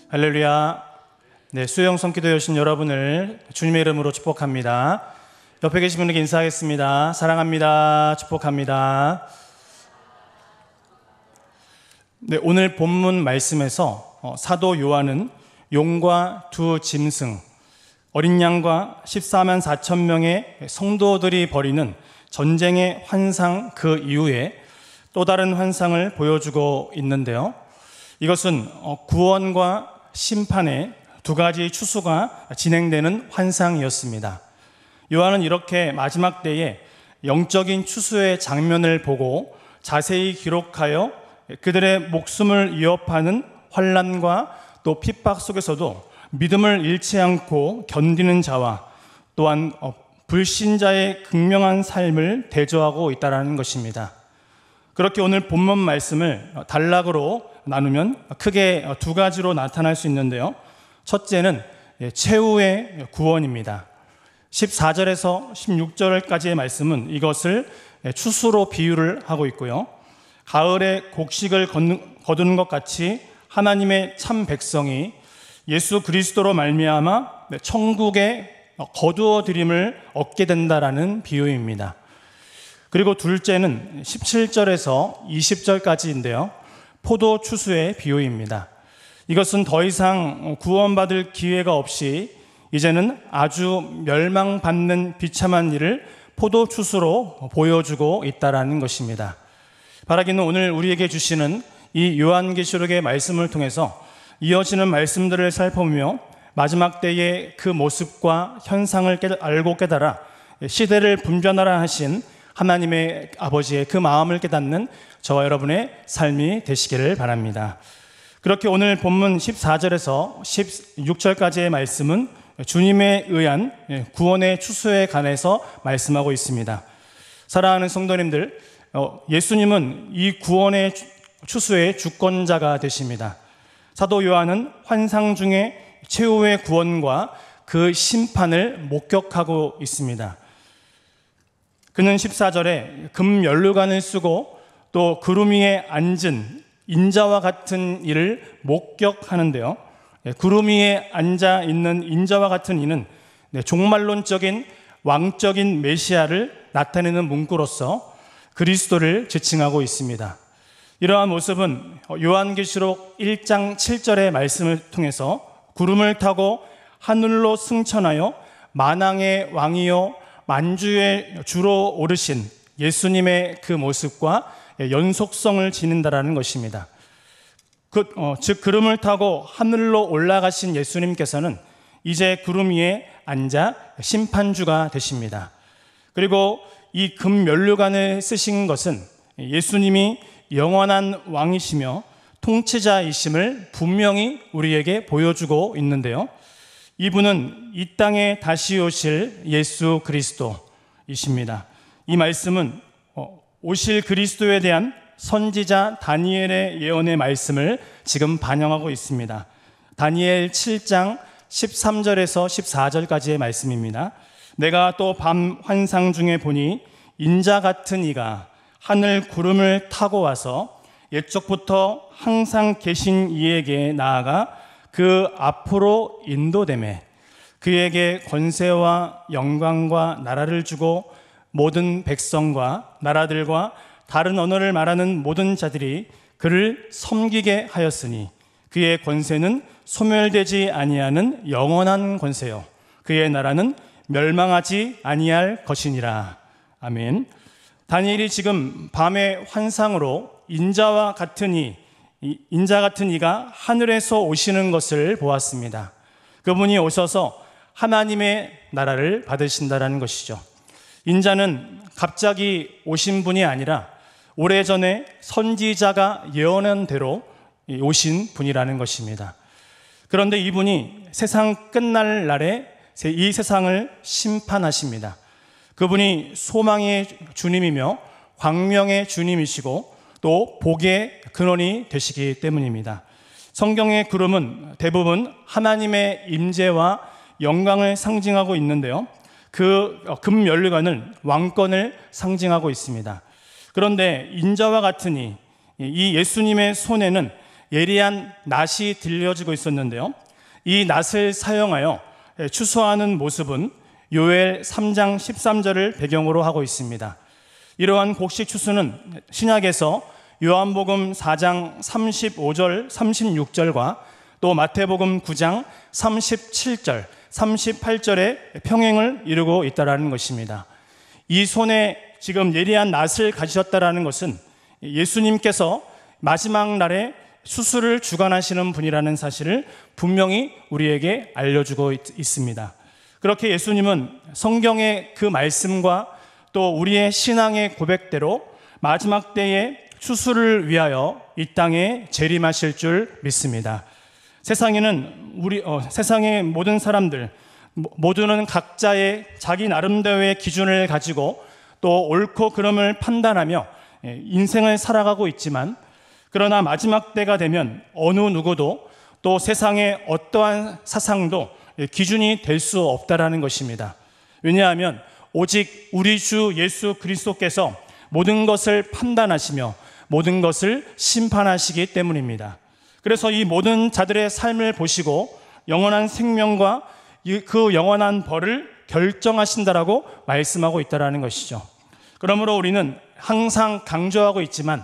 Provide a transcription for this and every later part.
할렐루야. 네, 수영 성기도에 오신 여러분을 주님의 이름으로 축복합니다. 옆에 계신 분에게 인사하겠습니다. 사랑합니다. 축복합니다. 네, 오늘 본문 말씀에서 사도 요한은 용과 두 짐승, 어린 양과 14만 4천 명의 성도들이 벌이는 전쟁의 환상 그 이후에 또 다른 환상을 보여주고 있는데요. 이것은 구원과 심판의 두 가지 추수가 진행되는 환상이었습니다. 요한은 이렇게 마지막 때에 영적인 추수의 장면을 보고 자세히 기록하여 그들의 목숨을 위협하는 환난과 또 핍박 속에서도 믿음을 잃지 않고 견디는 자와 또한 불신자의 극명한 삶을 대조하고 있다는 것입니다. 그렇게 오늘 본문 말씀을 단락으로 나누면 크게 두 가지로 나타날 수 있는데요. 첫째는 최후의 구원입니다. 14절에서 16절까지의 말씀은 이것을 추수로 비유를 하고 있고요. 가을에 곡식을 거두는 것 같이 하나님의 참 백성이 예수 그리스도로 말미암아 천국의 거두어 드림을 얻게 된다라는 비유입니다. 그리고 둘째는 17절에서 20절까지인데요. 포도 추수의 비유입니다. 이것은 더 이상 구원받을 기회가 없이 이제는 아주 멸망받는 비참한 일을 포도 추수로 보여주고 있다라는 것입니다. 바라기는 오늘 우리에게 주시는 이 요한계시록의 말씀을 통해서 이어지는 말씀들을 살펴보며 마지막 때의 그 모습과 현상을 알고 깨달아 시대를 분별하라 하신 하나님의 아버지의 그 마음을 깨닫는 저와 여러분의 삶이 되시기를 바랍니다. 그렇게 오늘 본문 14절에서 16절까지의 말씀은 주님에 의한 구원의 추수에 관해서 말씀하고 있습니다. 사랑하는 성도님들, 예수님은 이 구원의 추수의 주권자가 되십니다. 사도 요한은 환상 중에 최후의 구원과 그 심판을 목격하고 있습니다. 그는 14절에 금면류관을 쓰고 또 구름 위에 앉은 인자와 같은 이를 목격하는데요. 구름 위에 앉아 있는 인자와 같은 이는 종말론적인 왕적인 메시아를 나타내는 문구로서 그리스도를 지칭하고 있습니다. 이러한 모습은 요한계시록 1장 7절의 말씀을 통해서 구름을 타고 하늘로 승천하여 만왕의 왕이요 만주의 주로 오르신 예수님의 그 모습과 연속성을 지닌다라는 것입니다. 즉 구름을 타고 하늘로 올라가신 예수님께서는 이제 구름 위에 앉아 심판주가 되십니다. 그리고 이 금면류관을 쓰신 것은 예수님이 영원한 왕이시며 통치자이심을 분명히 우리에게 보여주고 있는데요. 이분은 이 땅에 다시 오실 예수 그리스도이십니다. 이 말씀은 오실 그리스도에 대한 선지자 다니엘의 예언의 말씀을 지금 반영하고 있습니다. 다니엘 7장 13절에서 14절까지의 말씀입니다. 내가 또 밤 환상 중에 보니 인자 같은 이가 하늘 구름을 타고 와서 옛적부터 항상 계신 이에게 나아가 그 앞으로 인도되매 그에게 권세와 영광과 나라를 주고 모든 백성과 나라들과 다른 언어를 말하는 모든 자들이 그를 섬기게 하였으니 그의 권세는 소멸되지 아니하는 영원한 권세요 그의 나라는 멸망하지 아니할 것이니라. 아멘. 다니엘이 지금 밤의 환상으로 인자 같은 이가 하늘에서 오시는 것을 보았습니다. 그분이 오셔서 하나님의 나라를 받으신다라는 것이죠. 인자는 갑자기 오신 분이 아니라 오래전에 선지자가 예언한 대로 오신 분이라는 것입니다. 그런데 이분이 세상 끝날 날에 이 세상을 심판하십니다. 그분이 소망의 주님이며 광명의 주님이시고 또 복의 근원이 되시기 때문입니다. 성경의 구름은 대부분 하나님의 임재와 영광을 상징하고 있는데요. 그 금면류관은 왕권을 상징하고 있습니다. 그런데 인자와 같으니 이 예수님의 손에는 예리한 낫이 들려지고 있었는데요. 이 낫을 사용하여 추수하는 모습은 요엘 3장 13절을 배경으로 하고 있습니다. 이러한 곡식 추수는 신약에서 요한복음 4장 35절, 36절과 또 마태복음 9장 37절, 38절의 평행을 이루고 있다는 것입니다. 이 손에 지금 예리한 낫을 가지셨다는 것은 예수님께서 마지막 날에 수술을 주관하시는 분이라는 사실을 분명히 우리에게 알려주고 있습니다. 그렇게 예수님은 성경의 그 말씀과 또 우리의 신앙의 고백대로 마지막 때에 수술을 위하여 이 땅에 재림하실 줄 믿습니다. 세상의 모든 사람들 모두는 각자의 자기 나름대로의 기준을 가지고 또 옳고 그름을 판단하며 인생을 살아가고 있지만, 그러나 마지막 때가 되면 어느 누구도 또 세상의 어떠한 사상도 기준이 될 수 없다라는 것입니다. 왜냐하면 오직 우리 주 예수 그리스도께서 모든 것을 판단하시며 모든 것을 심판하시기 때문입니다. 그래서 이 모든 자들의 삶을 보시고 영원한 생명과 그 영원한 벌을 결정하신다라고 말씀하고 있다는 것이죠. 그러므로 우리는 항상 강조하고 있지만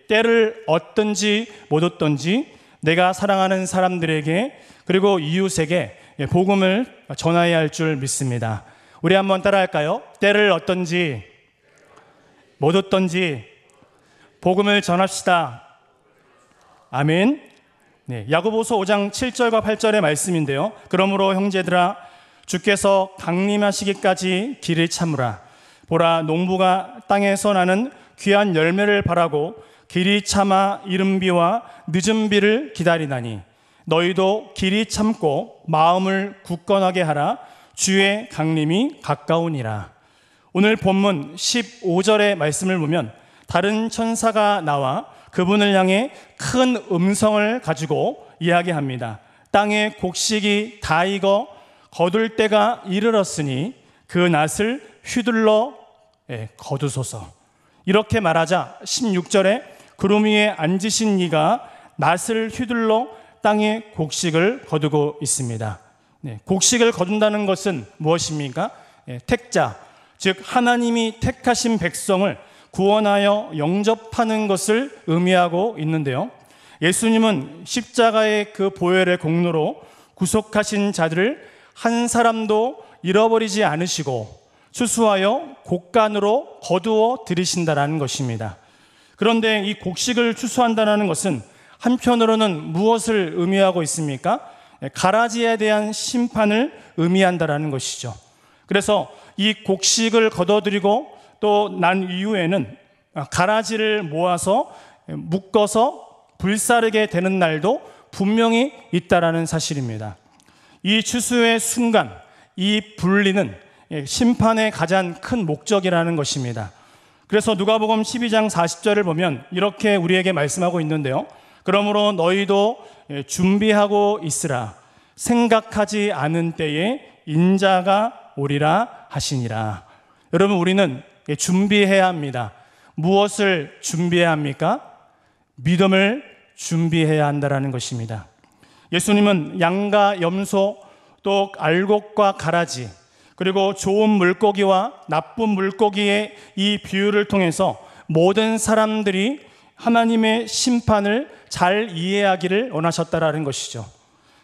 때를 얻든지 못 얻든지 내가 사랑하는 사람들에게 그리고 이웃에게 복음을 전해야 할 줄 믿습니다. 우리 한번 따라할까요? 때를 얻든지 못 얻든지 복음을 전합시다. 아멘. 야고보서 5장 7절과 8절의 말씀인데요. 그러므로 형제들아, 주께서 강림하시기까지 길을 참으라. 보라, 농부가 땅에서 나는 귀한 열매를 바라고 길이 참아 이른 비와 늦은 비를 기다리나니 너희도 길이 참고 마음을 굳건하게 하라. 주의 강림이 가까우니라. 오늘 본문 15절의 말씀을 보면 다른 천사가 나와 그분을 향해 큰 음성을 가지고 이야기합니다. 땅의 곡식이 다 익어 거둘 때가 이르렀으니 그 낫을 휘둘러 거두소서. 이렇게 말하자 16절에 구름 위에 앉으신 이가 낫을 휘둘러 땅의 곡식을 거두고 있습니다. 곡식을 거둔다는 것은 무엇입니까? 택자, 즉 하나님이 택하신 백성을 구원하여 영접하는 것을 의미하고 있는데요. 예수님은 십자가의 그 보혈의 공로로 구속하신 자들을 한 사람도 잃어버리지 않으시고 추수하여 곡간으로 거두어 들이신다라는 것입니다. 그런데 이 곡식을 추수한다는 것은 한편으로는 무엇을 의미하고 있습니까? 가라지에 대한 심판을 의미한다라는 것이죠. 그래서 이 곡식을 거둬들이고 또 난 이후에는 가라지를 모아서 묶어서 불사르게 되는 날도 분명히 있다라는 사실입니다. 이 추수의 순간, 이 분리는 심판의 가장 큰 목적이라는 것입니다. 그래서 누가복음 12장 40절을 보면 이렇게 우리에게 말씀하고 있는데요. 그러므로 너희도 준비하고 있으라. 생각하지 않은 때에 인자가 오리라 하시니라. 여러분, 우리는 준비해야 합니다. 무엇을 준비해야 합니까? 믿음을 준비해야 한다는 것입니다. 예수님은 양과 염소, 또 알곡과 가라지, 그리고 좋은 물고기와 나쁜 물고기의 이 비유를 통해서 모든 사람들이 하나님의 심판을 잘 이해하기를 원하셨다라는 것이죠.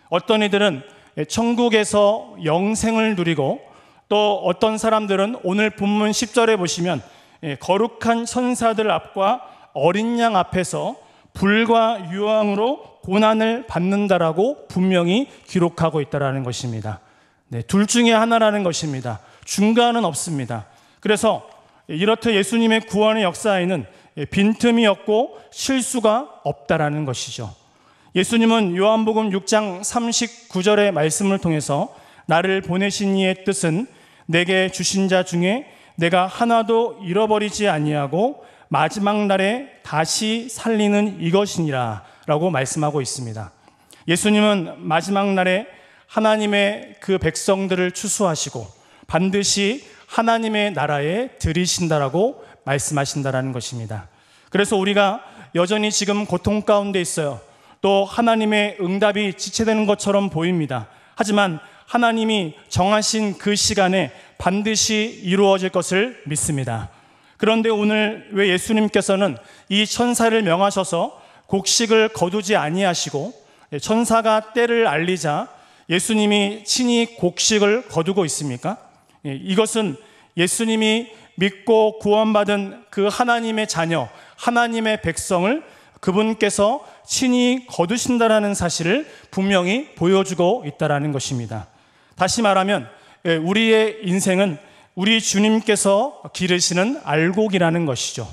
어떤 이들은 천국에서 영생을 누리고 또 어떤 사람들은 오늘 본문 10절에 보시면 거룩한 천사들 앞과 어린 양 앞에서 불과 유황으로 고난을 받는다라고 분명히 기록하고 있다라는 것입니다. 둘 중에 하나라는 것입니다. 중간은 없습니다. 그래서 이렇듯 예수님의 구원의 역사에는 빈틈이 없고 실수가 없다라는 것이죠. 예수님은 요한복음 6장 39절의 말씀을 통해서 나를 보내신 이의 뜻은 내게 주신 자 중에 내가 하나도 잃어버리지 아니하고 마지막 날에 다시 살리는 이것이니라 라고 말씀하고 있습니다. 예수님은 마지막 날에 하나님의 그 백성들을 추수하시고 반드시 하나님의 나라에 들이신다라고 말씀하신다라는 것입니다. 그래서 우리가 여전히 지금 고통 가운데 있어요. 또 하나님의 응답이 지체되는 것처럼 보입니다. 하지만 하나님이 정하신 그 시간에 반드시 이루어질 것을 믿습니다. 그런데 오늘 왜 예수님께서는 이 천사를 명하셔서 곡식을 거두지 아니하시고 천사가 때를 알리자 예수님이 친히 곡식을 거두고 있습니까? 이것은 예수님이 믿고 구원받은 그 하나님의 자녀, 하나님의 백성을 그분께서 친히 거두신다라는 사실을 분명히 보여주고 있다는 것입니다. 다시 말하면 우리의 인생은 우리 주님께서 기르시는 알곡이라는 것이죠.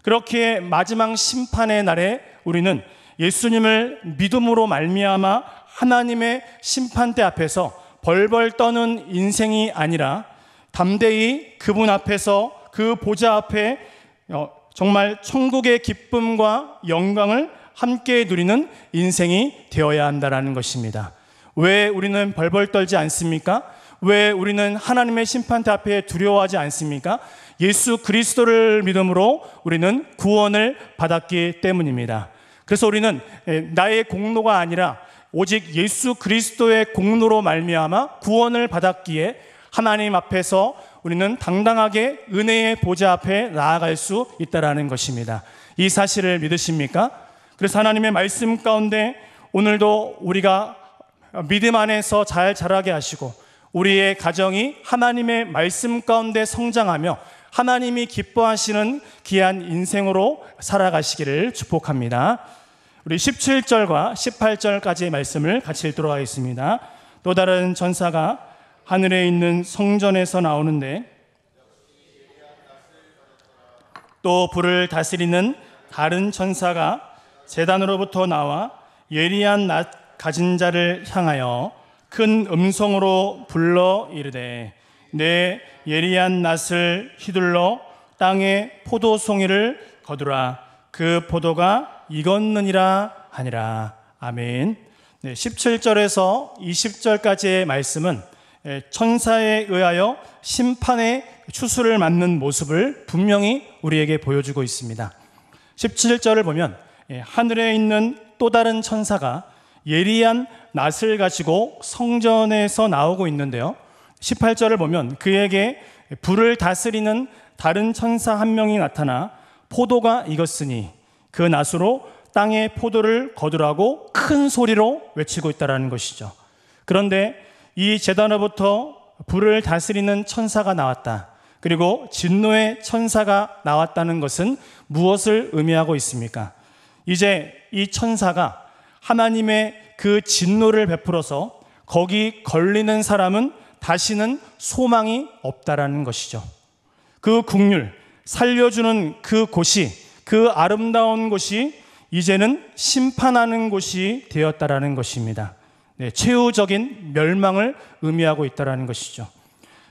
그렇게 마지막 심판의 날에 우리는 예수님을 믿음으로 말미암아 하나님의 심판대 앞에서 벌벌 떠는 인생이 아니라 담대히 그분 앞에서 그 보좌 앞에 정말 천국의 기쁨과 영광을 함께 누리는 인생이 되어야 한다는 것입니다. 왜 우리는 벌벌 떨지 않습니까? 왜 우리는 하나님의 심판대 앞에 두려워하지 않습니까? 예수 그리스도를 믿음으로 우리는 구원을 받았기 때문입니다. 그래서 우리는 나의 공로가 아니라 오직 예수 그리스도의 공로로 말미암아 구원을 받았기에 하나님 앞에서 우리는 당당하게 은혜의 보좌 앞에 나아갈 수 있다는 것입니다. 이 사실을 믿으십니까? 그래서 하나님의 말씀 가운데 오늘도 우리가 믿음 안에서 잘 자라게 하시고 우리의 가정이 하나님의 말씀 가운데 성장하며 하나님이 기뻐하시는 귀한 인생으로 살아가시기를 축복합니다. 우리 17절과 18절까지의 말씀을 같이 읽도록 하겠습니다. 또 다른 천사가 하늘에 있는 성전에서 나오는데 또 불을 다스리는 다른 천사가 제단으로부터 나와 예리한 낫 가진 자를 향하여 큰 음성으로 불러 이르되 내 예리한 낫을 휘둘러 땅에 포도송이를 거두라. 그 포도가 익었느니라 하니라. 아멘. 17절에서 20절까지의 말씀은 천사에 의하여 심판의 추수를 맞는 모습을 분명히 우리에게 보여주고 있습니다. 17절을 보면 하늘에 있는 또 다른 천사가 예리한 낫을 가지고 성전에서 나오고 있는데요, 18절을 보면 그에게 불을 다스리는 다른 천사 한 명이 나타나 포도가 익었으니 그 낫으로 땅에 포도를 거두라고 큰 소리로 외치고 있다는 것이죠. 그런데 이 제단으로부터 불을 다스리는 천사가 나왔다, 그리고 진노의 천사가 나왔다는 것은 무엇을 의미하고 있습니까? 이제 이 천사가 하나님의 그 진노를 베풀어서 거기 걸리는 사람은 다시는 소망이 없다라는 것이죠. 그 국률, 살려주는 그 곳이, 그 아름다운 곳이 이제는 심판하는 곳이 되었다라는 것입니다. 최후적인 멸망을 의미하고 있다라는 것이죠.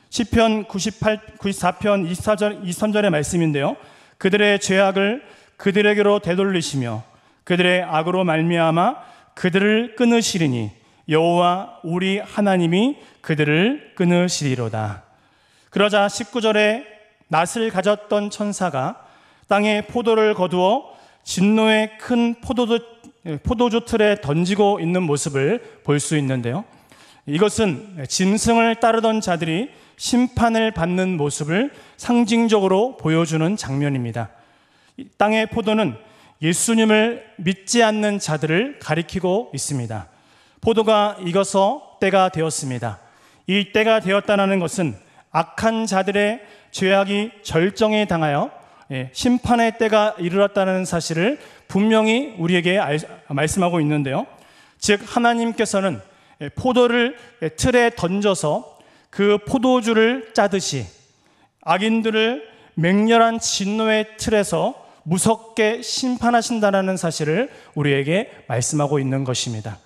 시편 94편 23절의 말씀인데요, 그들의 죄악을 그들에게로 되돌리시며 그들의 악으로 말미암아 그들을 끊으시리니 여호와 우리 하나님이 그들을 끊으시리로다. 그러자 19절에 낫을 가졌던 천사가 땅에 포도를 거두어 진노의 큰 포도주 틀에 던지고 있는 모습을 볼 수 있는데요, 이것은 짐승을 따르던 자들이 심판을 받는 모습을 상징적으로 보여주는 장면입니다. 땅의 포도는 예수님을 믿지 않는 자들을 가리키고 있습니다. 포도가 익어서 때가 되었습니다. 이 때가 되었다는 것은 악한 자들의 죄악이 절정에 당하여 심판의 때가 이르렀다는 사실을 분명히 우리에게 말씀하고 있는데요, 즉 하나님께서는 포도를 틀에 던져서 그 포도주를 짜듯이 악인들을 맹렬한 진노의 틀에서 무섭게 심판하신다는 사실을 우리에게 말씀하고 있는 것입니다.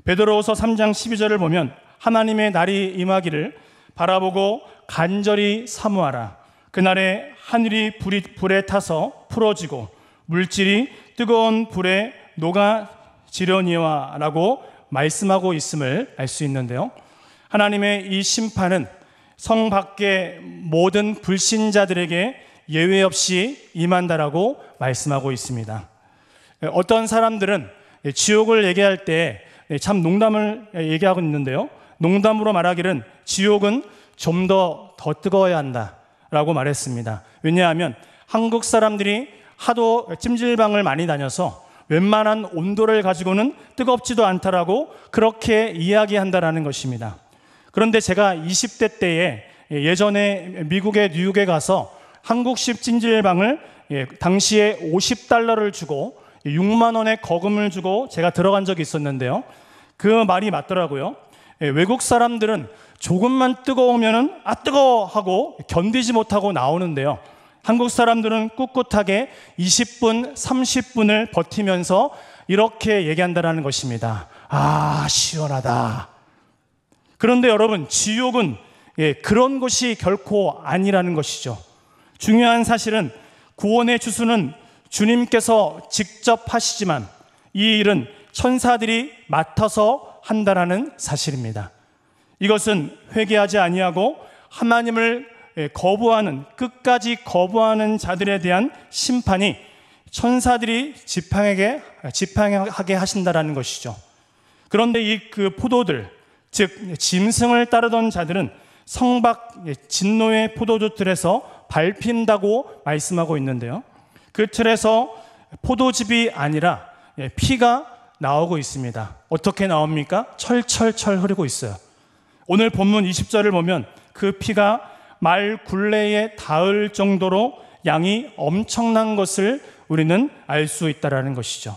베드로후서 3장 12절을 보면 하나님의 날이 임하기를 바라보고 간절히 사모하라. 그날에 하늘이 불에 타서 풀어지고 물질이 뜨거운 불에 녹아지려니와 라고 말씀하고 있음을 알 수 있는데요, 하나님의 이 심판은 성 밖의 모든 불신자들에게 예외 없이 임한다라고 말씀하고 있습니다. 어떤 사람들은 지옥을 얘기할 때 참 농담을 얘기하고 있는데요. 농담으로 말하기는 지옥은 좀 더 뜨거워야 한다라고 말했습니다. 왜냐하면 한국 사람들이 하도 찜질방을 많이 다녀서 웬만한 온도를 가지고는 뜨겁지도 않다라고 그렇게 이야기한다라는 것입니다. 그런데 제가 20대 때에 예전에 미국의 뉴욕에 가서 한국식 찜질방을 당시에 $50를 주고 6만 원의 거금을 주고 제가 들어간 적이 있었는데요. 그 말이 맞더라고요. 외국 사람들은 조금만 뜨거우면은 뜨거워 하고 견디지 못하고 나오는데요. 한국 사람들은 꿋꿋하게 20분, 30분을 버티면서 이렇게 얘기한다는 것입니다. 시원하다. 그런데 여러분, 지옥은 그런 것이 결코 아니라는 것이죠. 중요한 사실은 구원의 주수는 주님께서 직접 하시지만 이 일은 천사들이 맡아서 한다라는 사실입니다. 이것은 회개하지 아니하고 하나님을 거부하는, 끝까지 거부하는 자들에 대한 심판이 천사들이 지팡하게 하신다라는 것이죠. 그런데 그 포도들, 즉 짐승을 따르던 자들은 성박 진노의 포도주 틀에서 밟힌다고 말씀하고 있는데요. 그 틀에서 포도즙이 아니라 피가 나오고 있습니다. 어떻게 나옵니까? 철철철 흐르고 있어요. 오늘 본문 20절을 보면 그 피가 말 굴레에 닿을 정도로 양이 엄청난 것을 우리는 알 수 있다는 것이죠.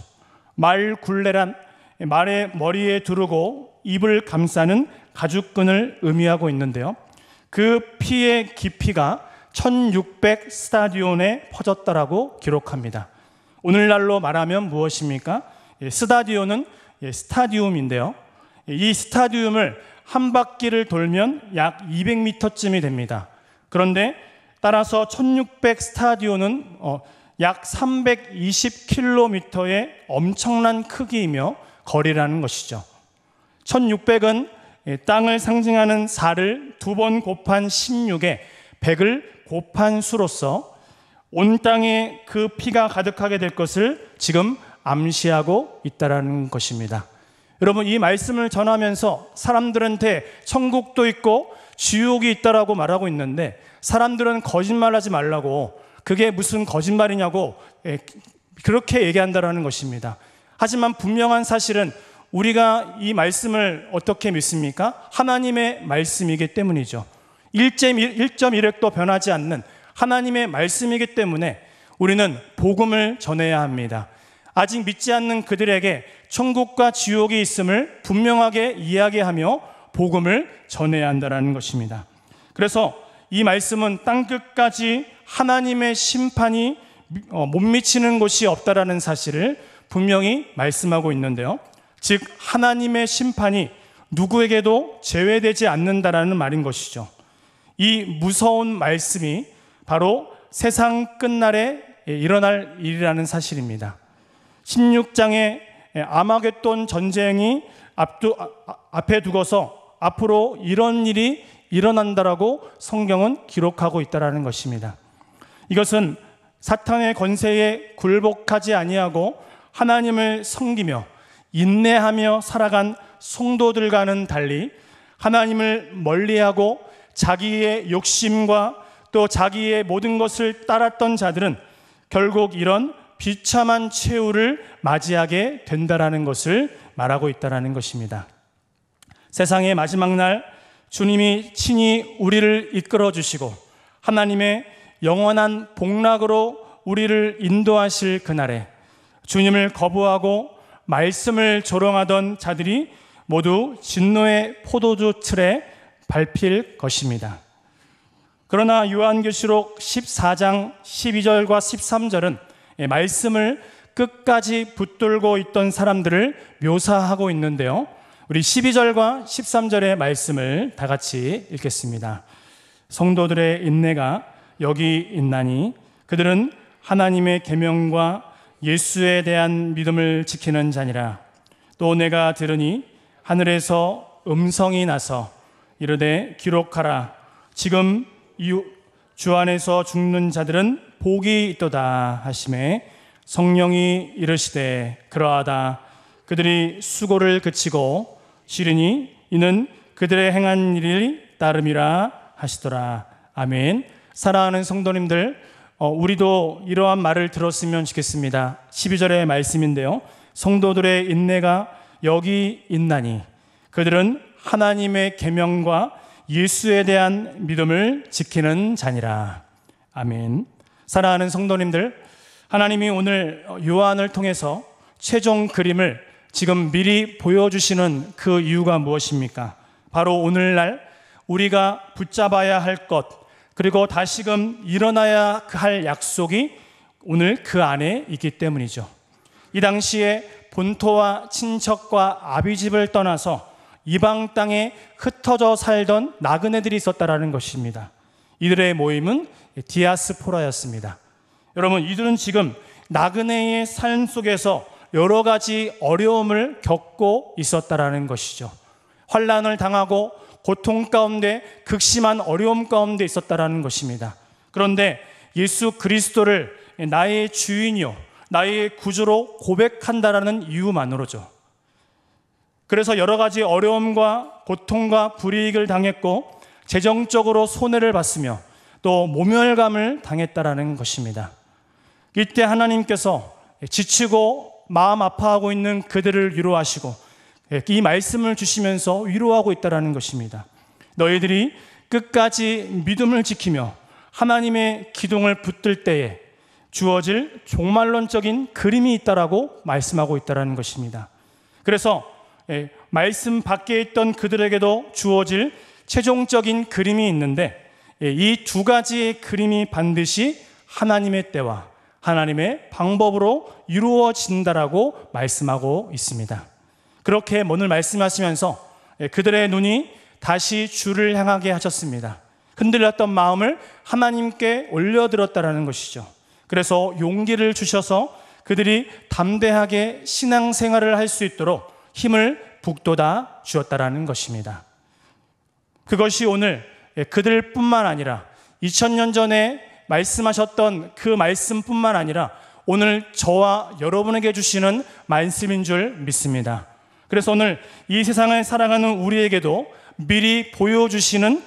말 굴레란 말의 머리에 두르고 입을 감싸는 가죽끈을 의미하고 있는데요. 그 피의 깊이가 1600 스타디온에 퍼졌다라고 기록합니다. 오늘날로 말하면 무엇입니까? 스타디온은 스타디움인데요. 이 스타디움을 한 바퀴를 돌면 약 200m쯤이 됩니다. 그런데 따라서 1600 스타디온은 약 320km의 엄청난 크기이며 거리라는 것이죠. 1600은 땅을 상징하는 4를 2번 곱한 16에 100을 곱한 수로서 온 땅에 그 피가 가득하게 될 것을 지금 암시하고 있다는 것입니다. 여러분, 이 말씀을 전하면서 사람들한테 천국도 있고 지옥이 있다라고 말하고 있는데 사람들은 거짓말하지 말라고, 그게 무슨 거짓말이냐고 그렇게 얘기한다라는 것입니다. 하지만 분명한 사실은 우리가 이 말씀을 어떻게 믿습니까? 하나님의 말씀이기 때문이죠. 1.1획도 변하지 않는 하나님의 말씀이기 때문에 우리는 복음을 전해야 합니다. 아직 믿지 않는 그들에게 천국과 지옥이 있음을 분명하게 이야기하며 복음을 전해야 한다는 것입니다. 그래서 이 말씀은 땅끝까지 하나님의 심판이 못 미치는 곳이 없다라는 사실을 분명히 말씀하고 있는데요. 즉 하나님의 심판이 누구에게도 제외되지 않는다라는 말인 것이죠. 이 무서운 말씀이 바로 세상 끝날에 일어날 일이라는 사실입니다. 16장의 아마겟돈 전쟁이 앞에 두고서 앞으로 이런 일이 일어난다라고 성경은 기록하고 있다라는 것입니다. 이것은 사탄의 권세에 굴복하지 아니하고 하나님을 섬기며 인내하며 살아간 성도들과는 달리 하나님을 멀리하고 자기의 욕심과 또 자기의 모든 것을 따랐던 자들은 결국 이런 비참한 최후를 맞이하게 된다라는 것을 말하고 있다라는 것입니다. 세상의 마지막 날 주님이 친히 우리를 이끌어 주시고 하나님의 영원한 복락으로 우리를 인도하실 그날에 주님을 거부하고 말씀을 조롱하던 자들이 모두 진노의 포도주 틀에 밟힐 것입니다. 그러나 요한계시록 14장 12절과 13절은 말씀을 끝까지 붙들고 있던 사람들을 묘사하고 있는데요. 우리 12절과 13절의 말씀을 다 같이 읽겠습니다. 성도들의 인내가 여기 있나니 그들은 하나님의 계명과 예수에 대한 믿음을 지키는 자니라. 또 내가 들으니 하늘에서 음성이 나서 이르되 기록하라. 지금 주 안에서 죽는 자들은 복이 있도다 하시매 성령이 이르시되 그러하다. 그들이 수고를 그치고 쉬리니 이는 그들의 행한 일이 따름이라 하시더라. 아멘. 사랑하는 성도님들, 우리도 이러한 말을 들었으면 좋겠습니다. 12절의 말씀인데요, 성도들의 인내가 여기 있나니 그들은 하나님의 계명과 예수에 대한 믿음을 지키는 자니라. 아멘. 사랑하는 성도님들, 하나님이 오늘 요한을 통해서 최종 그림을 지금 미리 보여주시는 그 이유가 무엇입니까? 바로 오늘날 우리가 붙잡아야 할 것, 그리고 다시금 일어나야 할 약속이 오늘 그 안에 있기 때문이죠. 이 당시에 본토와 친척과 아비집을 떠나서 이방 땅에 흩어져 살던 나그네들이 있었다라는 것입니다. 이들의 모임은 디아스포라였습니다. 여러분, 이들은 지금 나그네의 삶 속에서 여러 가지 어려움을 겪고 있었다라는 것이죠. 환난을 당하고 고통 가운데, 극심한 어려움 가운데 있었다라는 것입니다. 그런데 예수 그리스도를 나의 주인이요, 나의 구주로 고백한다라는 이유만으로죠. 그래서 여러 가지 어려움과 고통과 불이익을 당했고 재정적으로 손해를 봤으며 또 모멸감을 당했다라는 것입니다. 이때 하나님께서 지치고 마음 아파하고 있는 그들을 위로하시고 이 말씀을 주시면서 위로하고 있다라는 것입니다. 너희들이 끝까지 믿음을 지키며 하나님의 기둥을 붙들 때에 주어질 종말론적인 그림이 있다라고 말씀하고 있다라는 것입니다. 그래서 말씀 밖에 있던 그들에게도 주어질 최종적인 그림이 있는데, 이 두 가지의 그림이 반드시 하나님의 때와 하나님의 방법으로 이루어진다라고 말씀하고 있습니다. 그렇게 오늘 말씀하시면서 그들의 눈이 다시 주를 향하게 하셨습니다. 흔들렸던 마음을 하나님께 올려드렸다라는 것이죠. 그래서 용기를 주셔서 그들이 담대하게 신앙생활을 할 수 있도록 힘을 북돋아 주었다라는 것입니다. 그것이 오늘 그들뿐만 아니라 2000년 전에 말씀하셨던 그 말씀뿐만 아니라 오늘 저와 여러분에게 주시는 말씀인 줄 믿습니다. 그래서 오늘 이 세상을 살아가는 우리에게도 미리 보여주시는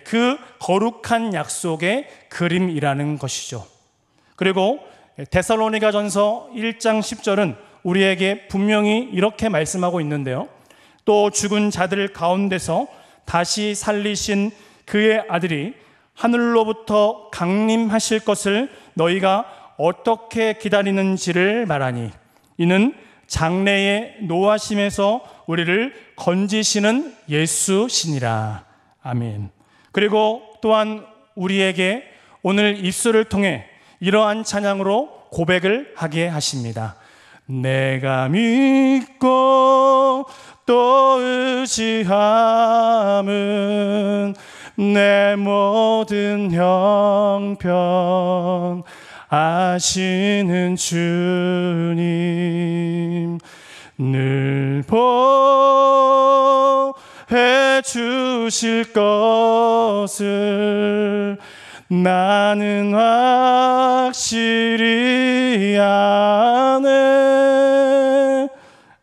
그 거룩한 약속의 그림이라는 것이죠. 그리고 데살로니가전서 1장 10절은 우리에게 분명히 이렇게 말씀하고 있는데요, 또 죽은 자들 가운데서 다시 살리신 그의 아들이 하늘로부터 강림하실 것을 너희가 어떻게 기다리는지를 말하니 이는 장래의 노하심에서 우리를 건지시는 예수시니라. 아멘. 그리고 또한 우리에게 오늘 입술을 통해 이러한 찬양으로 고백을 하게 하십니다. 내가 믿고 또 의지함은 내 모든 형편 아시는 주님 늘 보해 주실 것을 나는 확실히 아네.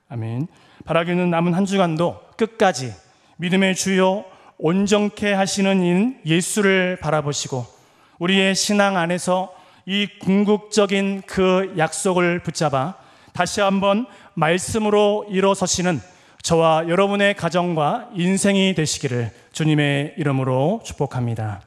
아멘. 바라기는 남은 한 주간도 끝까지 믿음의 주요 온전케 하시는 인 예수를 바라보시고 우리의 신앙 안에서 이 궁극적인 그 약속을 붙잡아 다시 한번 말씀으로 일어서시는 저와 여러분의 가정과 인생이 되시기를 주님의 이름으로 축복합니다.